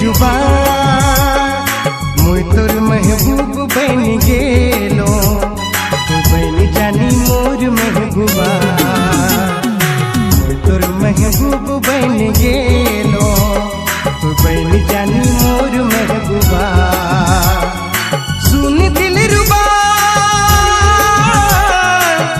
जुबा मुई तोर महबूब बन गेलो तू बन जानी मोर महबूबा मुई तोर महबूब बन गेलो तू बन जानी